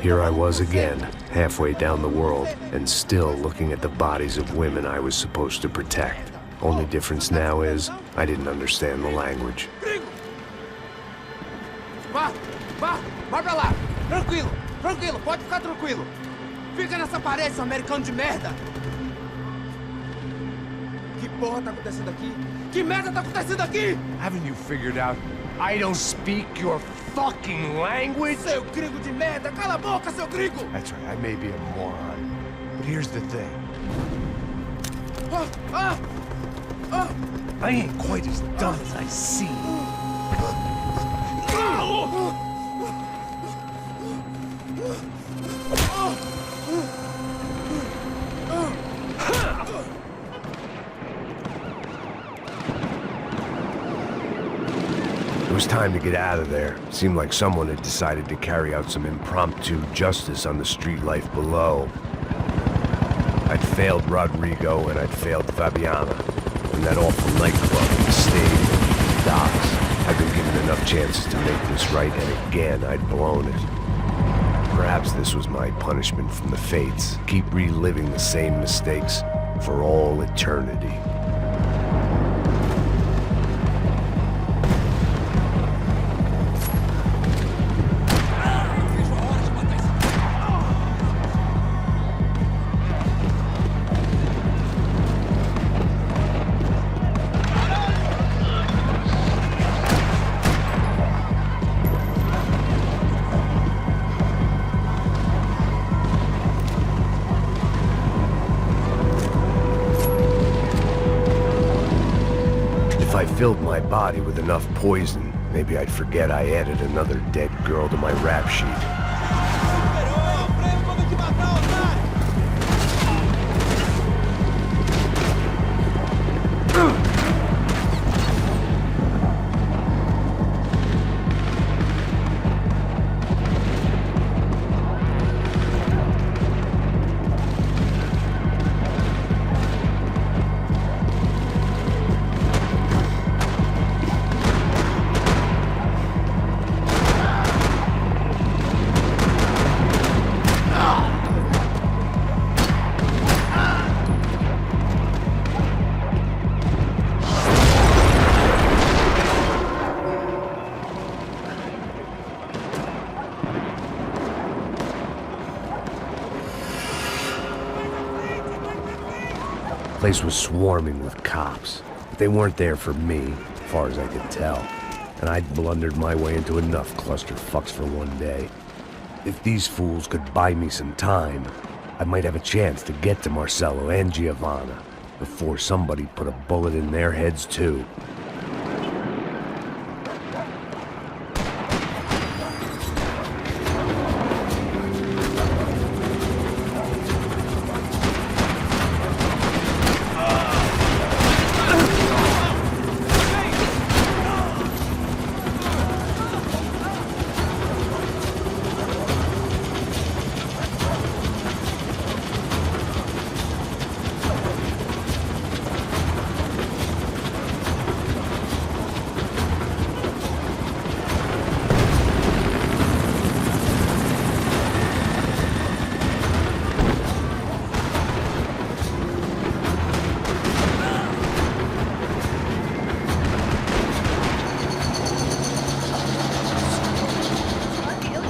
Here I was again, halfway down the world, and still looking at the bodies of women I was supposed to protect. Only difference now is, I didn't understand the language. Vai pra lá! Tranquilo, tranquilo, pode ficar tranquilo! Fica nessa parede, seu americano de merda! Que porra tá acontecendo aqui? Que merda tá acontecendo aqui? Haven't you figured out I don't speak your fucking language? Seu gringo de merda! Cala a boca, seu gringo! That's right, I may be a moron, but here's the thing. I ain't quite as dumb as I seem. It was time to get out of there. Seemed like someone had decided to carry out some impromptu justice on the street life below. I'd failed Rodrigo and I'd failed Fabiana. And that awful nightclub, the stage, the docks. I'd been given enough chances to make this right, and again I'd blown it. Perhaps this was my punishment from the fates. Keep reliving the same mistakes for all eternity. If I filled my body with enough poison, maybe I'd forget I added another dead girl to my rap sheet. The place was swarming with cops, but they weren't there for me, as far as I could tell. And I'd blundered my way into enough clusterfucks for one day. If these fools could buy me some time, I might have a chance to get to Marcello and Giovanna before somebody put a bullet in their heads too.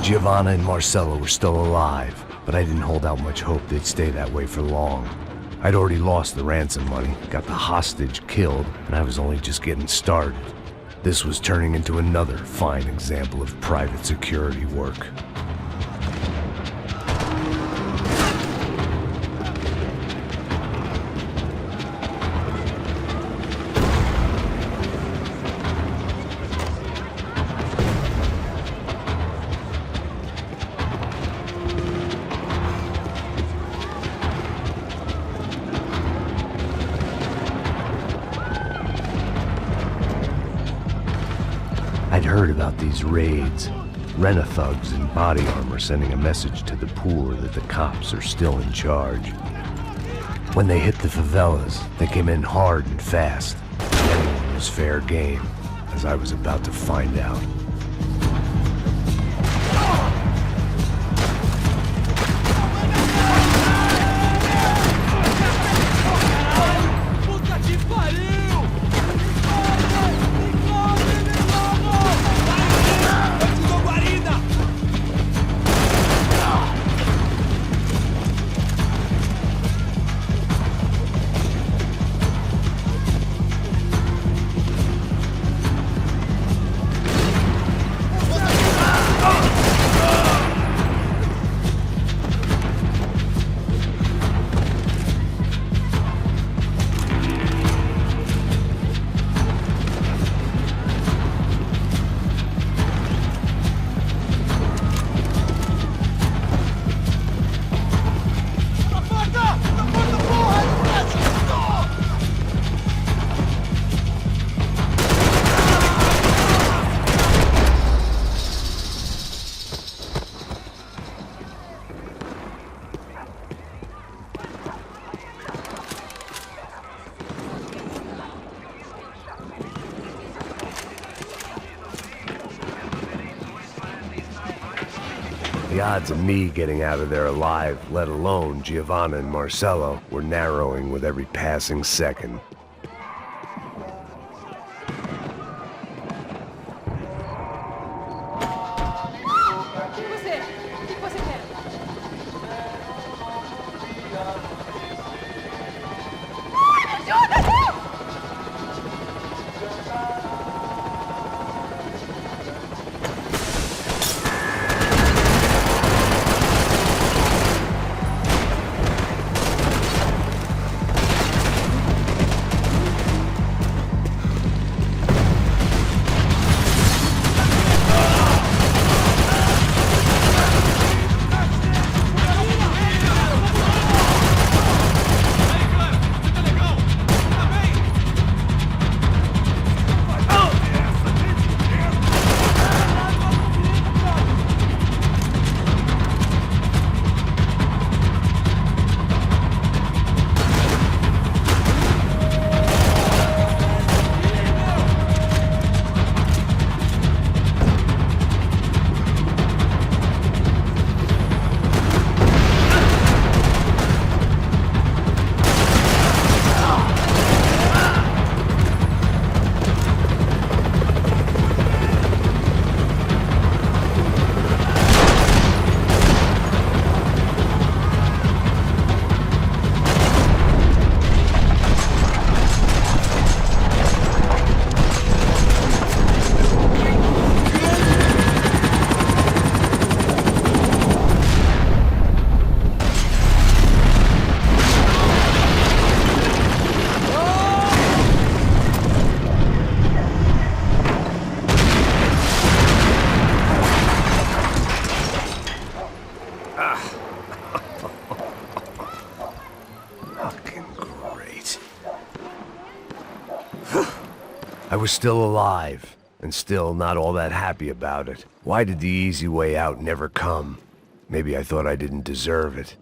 Giovanna and Marcello were still alive, but I didn't hold out much hope they'd stay that way for long. I'd already lost the ransom money, got the hostage killed, and I was only just getting started. This was turning into another fine example of private security work. I'd heard about these raids. Rent-a-thugs in body armor sending a message to the poor that the cops are still in charge. When they hit the favelas, they came in hard and fast. Anyone was fair game, as I was about to find out. The odds of me getting out of there alive, let alone Giovanna and Marcello, were narrowing with every passing second. I was still alive, and still not all that happy about it. Why did the easy way out never come? Maybe I thought I didn't deserve it.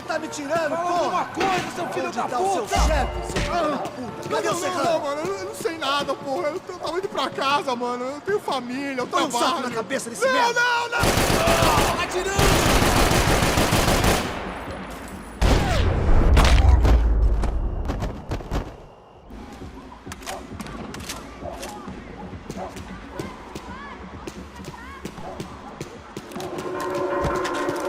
Tá me tirando, Fala porra! alguma coisa, seu filho da Onde tá o seu puta! chefe, seu filho da puta? Cadê o Não, Serrano? mano, eu não sei nada, porra. Eu tava indo pra casa, mano. Eu tenho família, eu Põe um trabalho. saco na cabeça desse Não, merda! não, não! Tá atirando!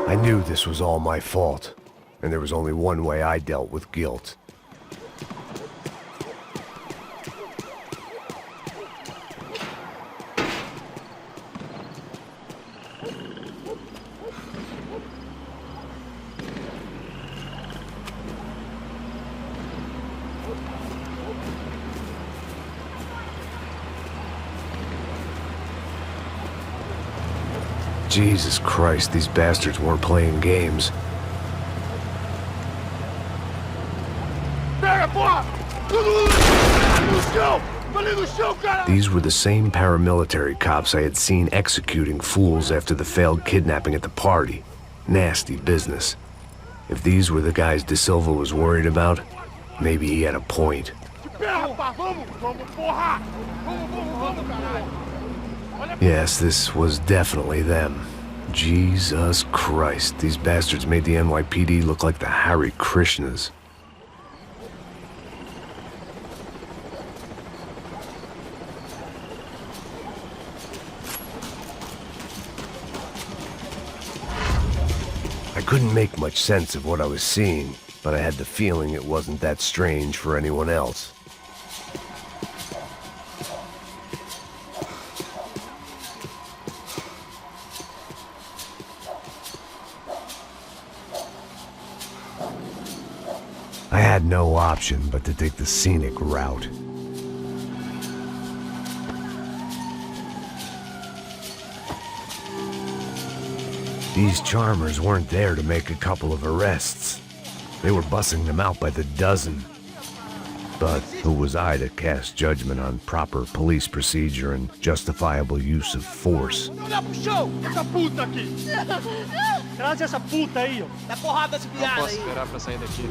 I knew this was all my fault, and there was only one way I dealt with guilt. Jesus Christ, these bastards weren't playing games. Pega, porra! No chão! Falei no chão, cara! These were the same paramilitary cops I had seen executing fools after the failed kidnapping at the party. Nasty business. If these were the guys De Silva was worried about, maybe he had a point. Pega, rapaz! Vamos, porra! Vamos, caralho! Yes, this was definitely them. Jesus Christ, these bastards made the NYPD look like the Hare Krishnas. I couldn't make much sense of what I was seeing, but I had the feeling it wasn't that strange for anyone else. I had no option but to take the scenic route. These charmers weren't there to make a couple of arrests. They were bussing them out by the dozen. But who was I to cast judgment on proper police procedure and justifiable use of force? Olha pro chão! Essa puta aqui! Traz essa puta aí, ó! Dá porrada de Não piada posso aí! esperar pra sair daqui.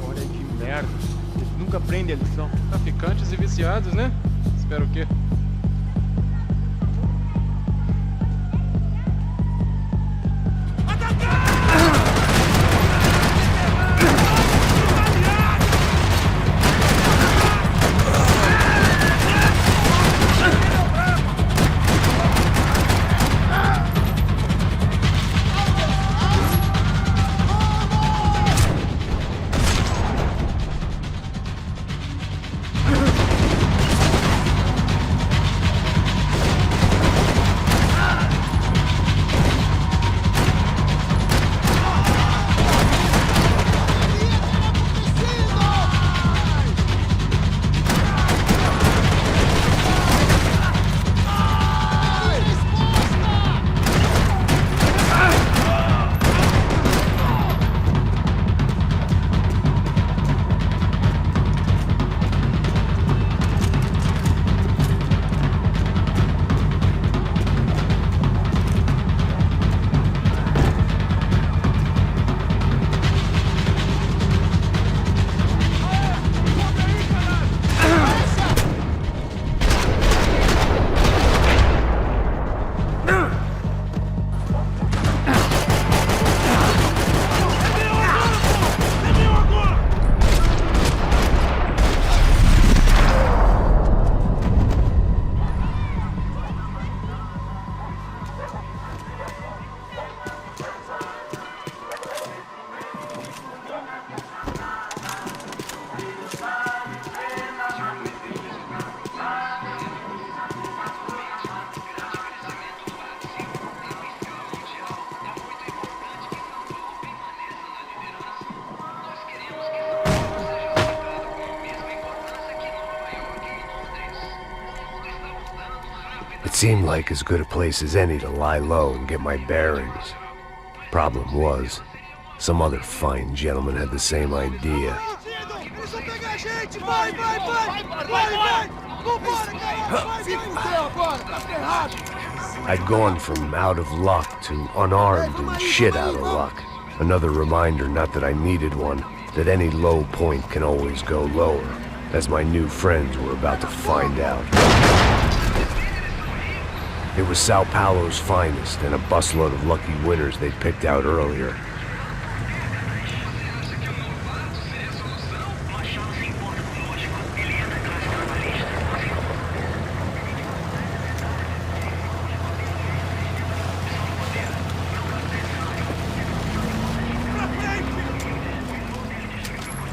Olha que merda! Eles nunca aprendem a lição. Traficantes e viciados, né? Espero o quê? It seemed like as good a place as any to lie low and get my bearings. Problem was, some other fine gentleman had the same idea. Eles vão pegar a gente! Vai, vai, vai! Vai, vai! Vambora, cara! Vai, se fudeu agora! Tá ferrado! I'd gone from out of luck to unarmed and shit out of luck. Another reminder, not that I needed one, that any low point can always go lower, as my new friends were about to find out. It was Sao Paulo's finest and a busload of lucky winners they'd picked out earlier.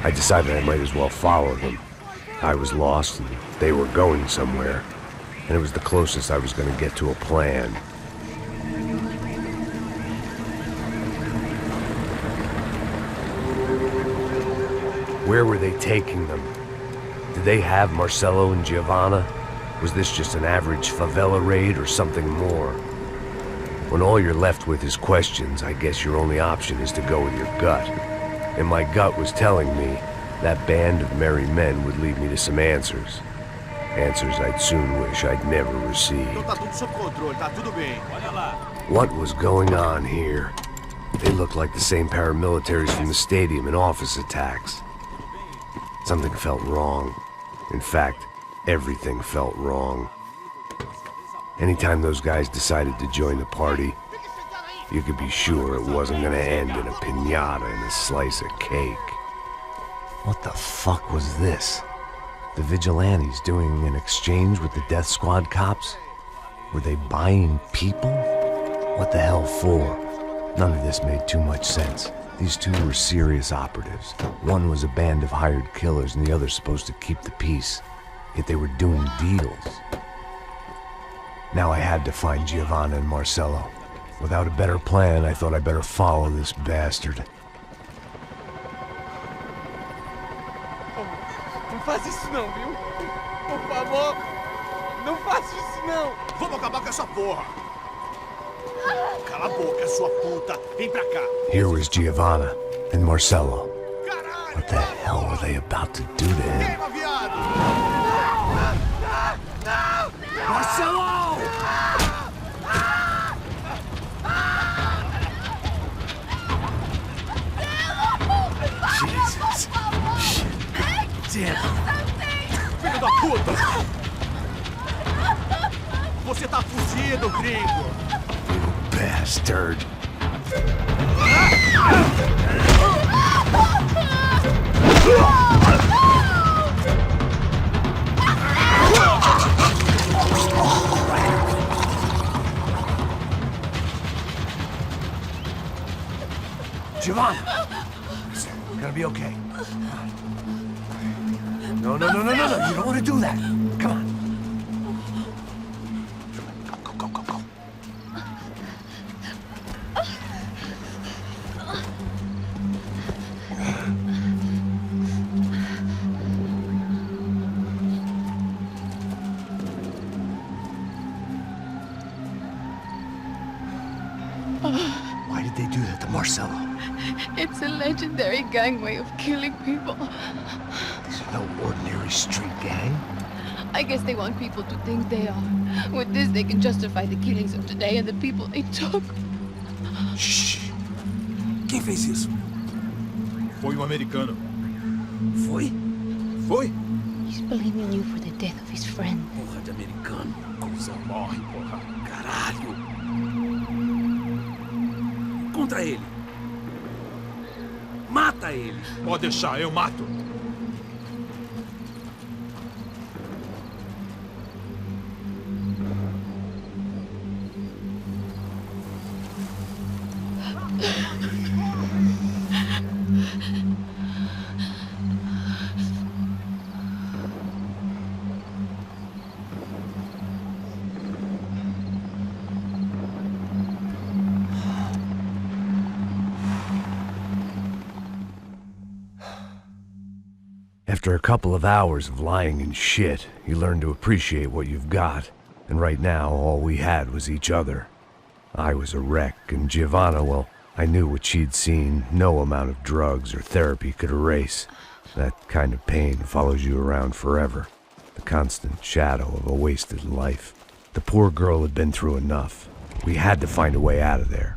I decided I might as well follow them. I was lost and they were going somewhere, and it was the closest I was going to get to a plan. Where were they taking them? Did they have Marcelo and Giovanna? Was this just an average favela raid or something more? When all you're left with is questions, I guess your only option is to go with your gut. And my gut was telling me that band of merry men would lead me to some answers. Answers I'd soon wish I'd never received. Então tá tudo sob controle, tá tudo bem. Olha lá. What was going on here? They looked like the same paramilitaries from the stadium in office attacks. Something felt wrong. In fact, everything felt wrong. Anytime those guys decided to join the party, you could be sure it wasn't gonna end in a piñata and a slice of cake. What the fuck was this? The vigilantes doing an exchange with the death squad cops? Were they buying people? What the hell for? None of this made too much sense. These two were serious operatives. One was a band of hired killers and the other supposed to keep the peace. Yet they were doing deals. Now I had to find Giovanna and Marcelo. Without a better plan, I thought I better follow this bastard. Não faz isso não, viu? Por favor, não faça isso não! Vamos acabar com essa porra! Cala a boca, sua puta! Vem pra cá! Here was Giovanna and Marcelo. A What the hell were they about to do to him? Queima, viado! Marcelo! Jesus. Shit. Damn. Filho da puta! Você tá fugido, gringo! Bastard. Giovanna! Listen, you're gonna be okay. No, no, no, no, no, no. You don't want to do that. Come on. Go, go, go, go. Why did they do that to Marcelo? It's a legendary gang way of killing people. These are no ordinary street gang. I guess they want people to think they are. With this, they can justify the killings of today and the people they took. Shh. Quem fez isso? Foi um americano. Foi? Foi? He's blaming you for the death of his friend. Porra de americano. Cusão morre, porra. Caralho. Contra ele. Mata ele. Pode deixar, eu mato. After a couple of hours of lying in shit, you learn to appreciate what you've got. And right now, all we had was each other. I was a wreck, and Giovanna, well, I knew what she'd seen no amount of drugs or therapy could erase. That kind of pain follows you around forever. The constant shadow of a wasted life. The poor girl had been through enough. We had to find a way out of there.